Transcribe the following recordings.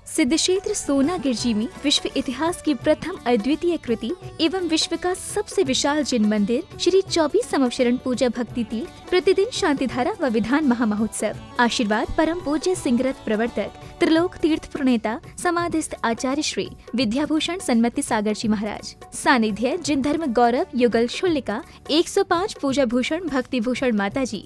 सिद्धक्षेत्र सोनागिर जी में विश्व इतिहास की प्रथम अद्वितीय कृति एवं विश्व का सबसे विशाल जिन मंदिर श्री 24 समवशरण पूजा भक्ति तीर्थ प्रतिदिन शांतिधारा व विधान महामहोत्सव। आशीर्वाद परम पूज्य सिंहरथ प्रवर्तक त्रिलोक तीर्थ प्रणेता समाधिस्थ आचार्य श्री विद्याभूषण सन्मति सागर जी महाराज। सानिध्य जिन धर्म गौरव युगल शुल्लिका 105 पूजा भूषण भक्ति भूषण माता जी।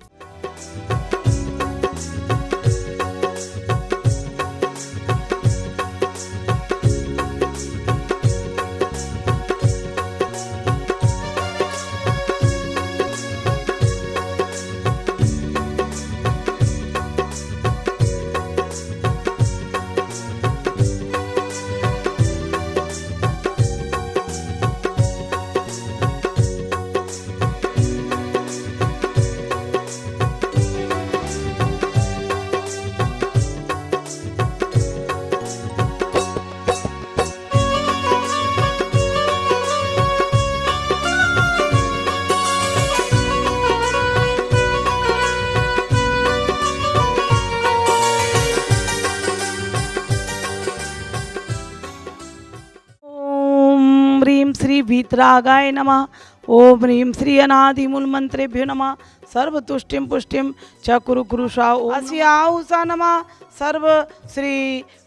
ह्रीं श्री भीतरागाय नमः। ओम ह्रीं श्री अनादि मूल मंत्रेभ्यो नमः। सर्व तुष्टिम पुष्टिम च कुरु कुरुषा अस्याहुषा नमः। सर्व श्री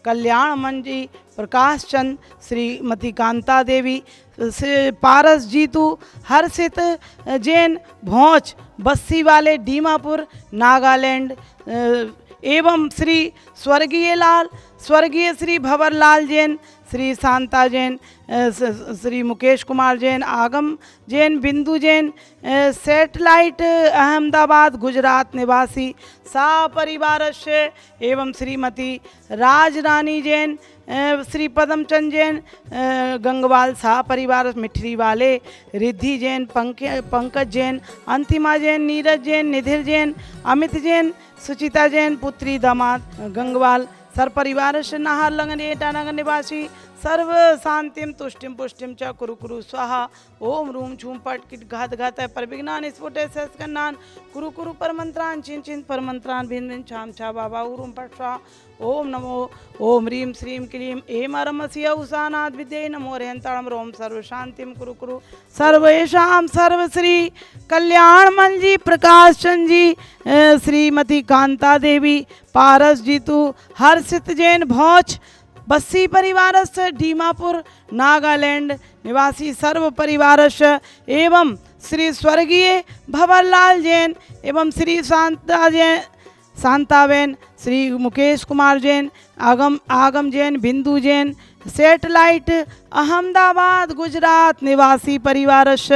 कल्याण मंजी प्रकाश चंद श्रीमती कांता देवी पारस जीतू हर्षित जैन भौच बस्सी वाले दीमापुर नागालैंड एवं श्री स्वर्गीय श्री भंवरलाल जैन श्री शांता जैन श्री मुकेश कुमार जैन आगम जैन बिंदु जैन सैटेलाइट अहमदाबाद गुजरात निवासी सपरिवारस्य एवं श्रीमती राजरानी जैन श्री पदमचंद जैन गंगवाल सपरिवार मिठरी वाले रिद्धि जैन पंकज जैन अंतिमा जैन नीरज जैन निधिर जैन अमित जैन सुचिता जैन पुत्री दामाद गंगवाल सर्परिवार से नाहर लंगन एटानगर निवासी सर्व शांतिम तुष्टिम पुष्टिम च कुरु कुरु स्वाहा। ओम रूम छूम पट किट घात घात पर विज्ञान स्फुटे सस्कन्नान कुरु कुरु परमंत्रान चिन चिन परमंत्रान भिन्न भिन्न छाम छा बाबा उरुम पट स्वाहा। ओम नमो ओम ह्रीं श्रीं क्लीं एम अरमस्य उषानाद विद्ये नमो रेहंताणम रोम सर्व शांतिम कुरु कुरु सर्वेषां सर्व श्री कल्याण मंजी प्रकाश चंद जी श्रीमती कांता देवी पारस जीतू हर्षित जैन भौच बस्सी परिवारस्य दीमापुर नागालैंड निवासी सर्व परिवारस्य एवं श्री स्वर्गीय भंवरलाल जैन एवं श्री शांताबेन श्री मुकेश कुमार जैन आगम जैन बिंदु जैन सैटेलाइट अहमदाबाद गुजरात निवासी परिवारस्य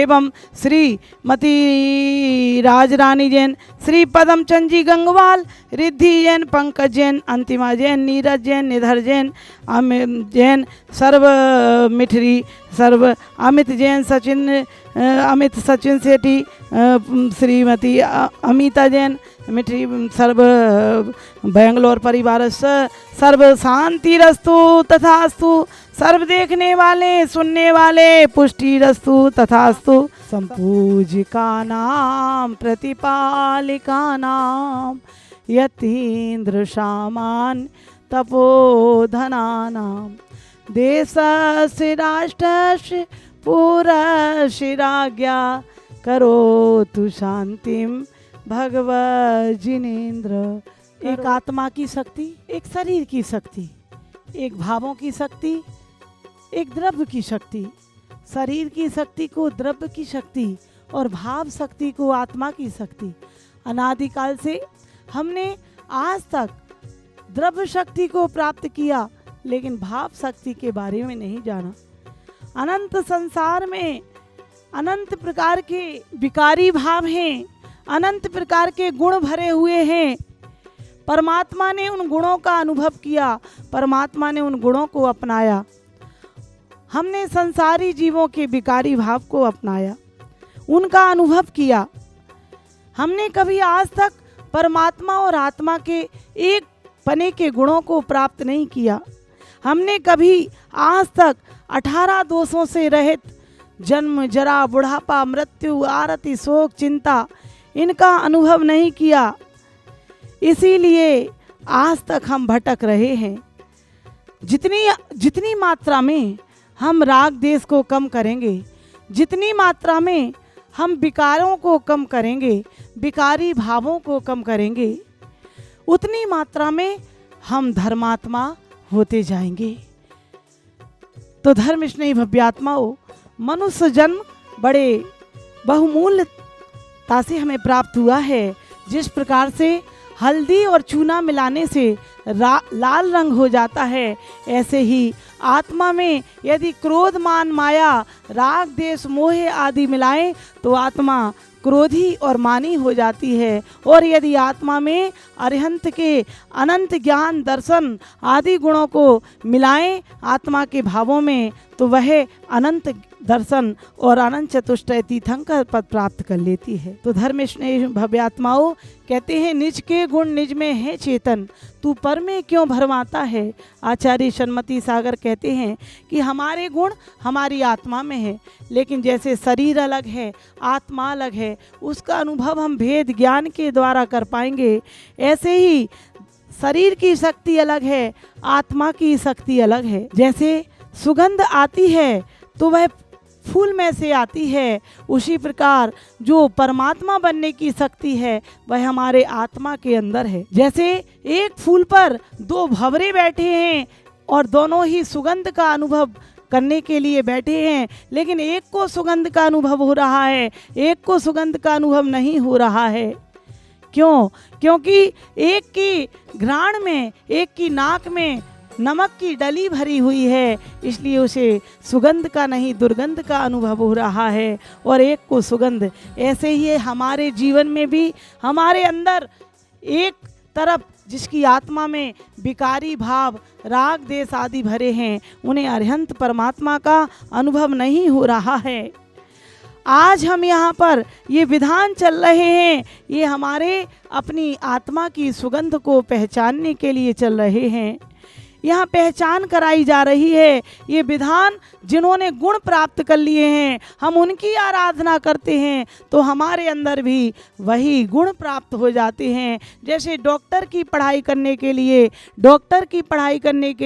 एवं श्रीमती राजरानी जैन श्री पदमचंद जी गंगवाल रिद्धि जैन पंकज जैन अंतिमा जैन नीरज जैन निधर जैन अमित जैन सर्व मिठरी सर्व अमित जैन अमित सचिन सेठी श्रीमती अमिता जैन मिठरी सर्व बेंगलोर परिवार सर्व शांति रस्तु तथास्तु सर्व देखने वाले सुनने वाले पुष्टि रस्तु तथास्तु संपूजिका नाम प्रतिपालिका नाम यतीन्द्र सामान तपोधना नाम देशस्य राष्ट्रस्य पुरशिराज्ञा करोतु शांतिम भगवत जिनेन्द्र। एक आत्मा की शक्ति, एक शरीर की शक्ति, एक भावों की शक्ति, एक द्रव्य की शक्ति। शरीर की शक्ति को द्रव्य की शक्ति और भाव शक्ति को आत्मा की शक्ति। अनादिकाल से हमने आज तक द्रव्य शक्ति को प्राप्त किया लेकिन भाव शक्ति के बारे में नहीं जाना। अनंत संसार में अनंत प्रकार के विकारी भाव हैं, अनंत प्रकार के गुण भरे हुए हैं। परमात्मा ने उन गुणों का अनुभव किया, परमात्मा ने उन गुणों को अपनाया। हमने संसारी जीवों के विकारी भाव को अपनाया, उनका अनुभव किया। हमने कभी आज तक परमात्मा और आत्मा के एक पने के गुणों को प्राप्त नहीं किया। हमने कभी आज तक 18 दोषों से रहित जन्म जरा बुढ़ापा मृत्यु आरति शोक चिंता इनका अनुभव नहीं किया। इसीलिए आज तक हम भटक रहे हैं। जितनी मात्रा में हम राग देश को कम करेंगे, जितनी मात्रा में हम विकारों को कम करेंगे, विकारी भावों को कम करेंगे, उतनी मात्रा में हम धर्मात्मा होते जाएंगे। तो धर्म स्नेही भव्यात्माओं, मनुष्य जन्म बड़े बहुमूल्यता से हमें प्राप्त हुआ है। जिस प्रकार से हल्दी और चूना मिलाने से लाल रंग हो जाता है, ऐसे ही आत्मा में यदि क्रोध, मान, माया, राग, देश, मोह आदि मिलाएं तो आत्मा क्रोधी और मानी हो जाती है। और यदि आत्मा में अरिहंत के अनंत ज्ञान, दर्शन आदि गुणों को मिलाएं आत्मा के भावों में तो वह अनंत दर्शन और अनंत चतुष्टय तीर्थंकर पद प्राप्त कर लेती है। तो धर्म स्नेही भव्यात्माओं कहते हैं, निज के गुण निज में है चेतन, तू पर में क्यों भरमाता है। आचार्य सन्मति सागर कहते हैं कि हमारे गुण हमारी आत्मा में है, लेकिन जैसे शरीर अलग है, आत्मा अलग है, उसका अनुभव हम भेद ज्ञान के द्वारा कर पाएंगे। ऐसे ही शरीर की शक्ति अलग है, आत्मा की शक्ति अलग है। जैसे सुगंध आती है तो वह फूल में से आती है, उसी प्रकार जो परमात्मा बनने की शक्ति है वह हमारे आत्मा के अंदर है। जैसे एक फूल पर दो भंवरे बैठे हैं और दोनों ही सुगंध का अनुभव करने के लिए बैठे हैं, लेकिन एक को सुगंध का अनुभव हो रहा है, एक को सुगंध का अनुभव नहीं हो रहा है। क्यों? क्योंकि एक की घ्राण में, एक की नाक में नमक की डली भरी हुई है, इसलिए उसे सुगंध का नहीं दुर्गंध का अनुभव हो रहा है, और एक को सुगंध। ऐसे ही हमारे जीवन में भी हमारे अंदर एक तरफ जिसकी आत्मा में विकारी भाव, राग, देश आदि भरे हैं, उन्हें अरिहंत परमात्मा का अनुभव नहीं हो रहा है। आज हम यहाँ पर ये विधान चल रहे हैं, ये हमारे अपनी आत्मा की सुगंध को पहचानने के लिए चल रहे हैं। यहाँ पहचान कराई जा रही है। ये विधान जिन्होंने गुण प्राप्त कर लिए हैं, हम उनकी आराधना करते हैं तो हमारे अंदर भी वही गुण प्राप्त हो जाते हैं। जैसे डॉक्टर की पढ़ाई करने के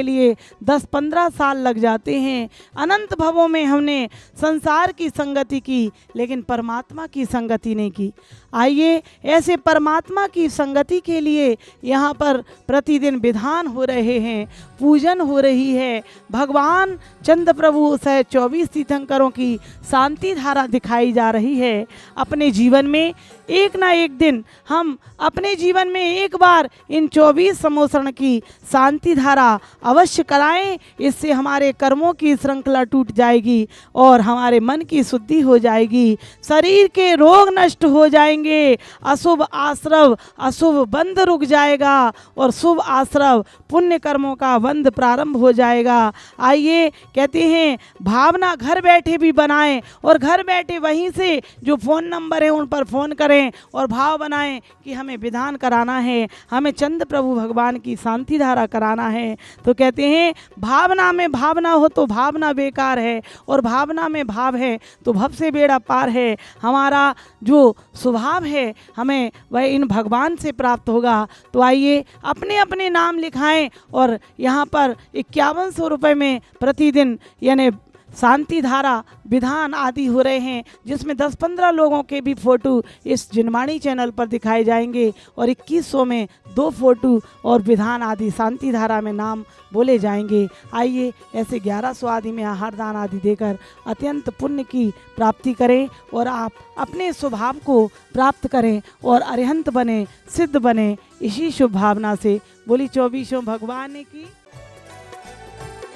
लिए 10-15 साल लग जाते हैं। अनंत भवों में हमने संसार की संगति की, लेकिन परमात्मा की संगति नहीं की। आइए ऐसे परमात्मा की संगति के लिए यहाँ पर प्रतिदिन विधान हो रहे हैं, पूजन हो रही है। भगवान चंद्र प्रभु सह 24 तीर्थंकरों की शांति धारा दिखाई जा रही है। अपने जीवन में एक ना एक दिन हम अपने जीवन में एक बार इन 24 समोसरण की शांति धारा अवश्य कराएं। इससे हमारे कर्मों की श्रृंखला टूट जाएगी और हमारे मन की शुद्धि हो जाएगी, शरीर के रोग नष्ट हो जाएंगे, अशुभ आश्रव, अशुभ बंध रुक जाएगा और शुभ आश्रव, पुण्य कर्मों का बंध प्रारंभ हो जाएगा। आइए कहते हैं भावना घर बैठे भी बनाएं और घर बैठे वहीं से जो फ़ोन नंबर है उन पर फ़ोन करें और भाव बनाएं कि हमें विधान कराना है, हमें चंद्र प्रभु भगवान की शांति धारा कराना है। तो कहते हैं भावना में भावना हो तो भावना बेकार है, और भावना में भाव है तो भव से बेड़ा पार है। हमारा जो स्वभाव है हमें वह इन भगवान से प्राप्त होगा। तो आइए अपने अपने नाम लिखाएं और यहाँ पर 5100 रुपये में प्रतिदिन यानी शांति धारा विधान आदि हो रहे हैं, जिसमें 10-15 लोगों के भी फ़ोटो इस जिनवाणी चैनल पर दिखाए जाएंगे और 2100 में 2 फोटो और विधान आदि शांति धारा में नाम बोले जाएंगे। आइए ऐसे 1100 आदि में आहार दान आदि देकर अत्यंत पुण्य की प्राप्ति करें और आप अपने स्वभाव को प्राप्त करें और अरिहंत बने, सिद्ध बने। इसी शुभ भावना से बोली 24 भगवान की।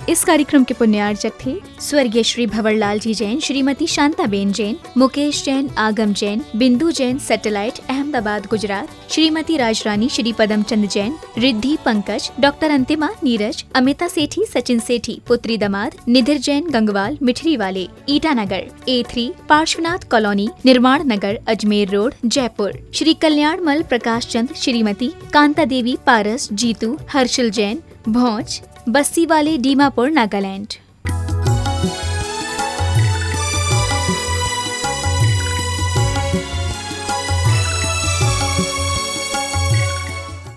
इस कार्यक्रम के पुण्यार्चक थे स्वर्गीय श्री भंवरलाल जी जैन, श्रीमती शांताबेन जैन, मुकेश जैन, आगम जैन, बिंदु जैन, सैटेलाइट, अहमदाबाद, गुजरात, श्रीमती राजरानी, श्री पदमचंद जैन, रिद्धि, पंकज, डॉक्टर अंतिमा, नीरज, अमिता सेठी, सचिन सेठी, पुत्री दमाद, निधिर जैन, गंगवाल, मिठरी वाले, ईटानगर, A3, पार्श्वनाथ कॉलोनी, निर्माण नगर, अजमेर रोड, जयपुर, श्री कल्याणमल प्रकाश चंद्र, श्रीमती कांता देवी, पारस, जीतू, हर्षल जैन, भौज, बस्सी वाले, दीमापुर, नागालैंड।